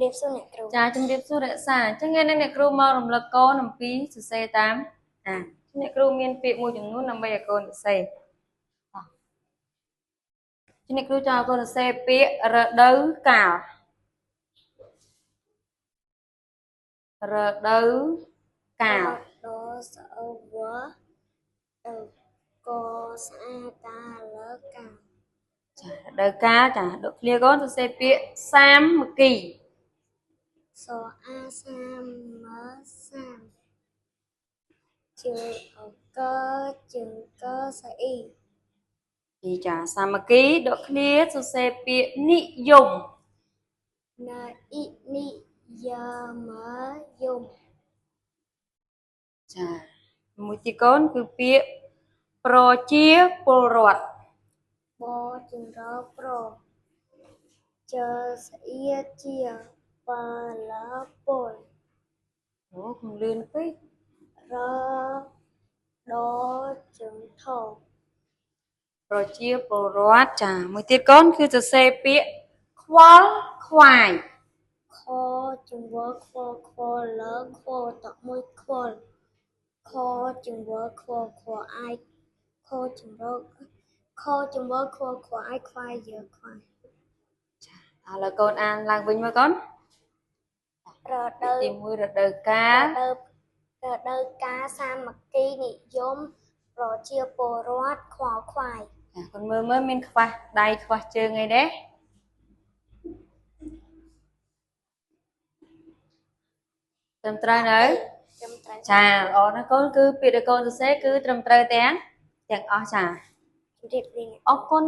រៀបសួរអ្នកគ្រូចាជំរាបសួររក្សាអញ្ចឹងថ្ងៃនេះអ្នកគ្រូមករំលឹកកូនអំពីសរសេរតាមអ្នកគ្រូមានពាក្យមួយចំនួនដើម្បីឲ្យកូនសរសេរអ្នកគ្រូចង់ឲ្យកូនសរសេរពាក្យរដូវកាលរដូវកាលដសអវកស្អាកាលកាចារដូវកាលចាដូចគ្នាកូនសរសេរពាក្យសាមគ្គីសអាសាមសាមជើអកជើកស្អ៊ីចាសាមគ្គីដូចគ្នាសរសេរពាក្យនិយមណអ៊ីនិយមយមចាមួយទៀតកូនគឺពាក្យប្រជាពលរដ្ឋបចម្រប្រជស្អៀជាបលពលអូកុំលឿនពេករដជើថប្រជាពលរដ្ឋចាមួយទៀតកូនគឺសរសេរពាក្យខ្វល់ខ្វាយខចង្វល់ខ្វល់ខ្វល់លខ្វល់តមួយខ្វល់ខចង្វល់ខ្វល់ខ្វល់អាយខចង្វល់ខចង្វល់ខ្វល់ខ្វល់អាយខ្វាយយើខ្វាយចាឥឡូវកូនអានឡើងវិញមើលកូនរដូវទី1រដូវកាលរដូវកាលសាមគ្គីនិយមប្រជាពលរដ្ឋខ្វល់ខ្វាយចាកូនមើលមានខ្វះដៃខ្វះជើងអីទេត្រឹមត្រូវនៅត្រឹមត្រូវចាល្អណាស់កូនគឺពាក្យដែលកូនសរសេរគឺត្រឹមត្រូវទាំងអស់ចាជម្រាបលាអរគុណ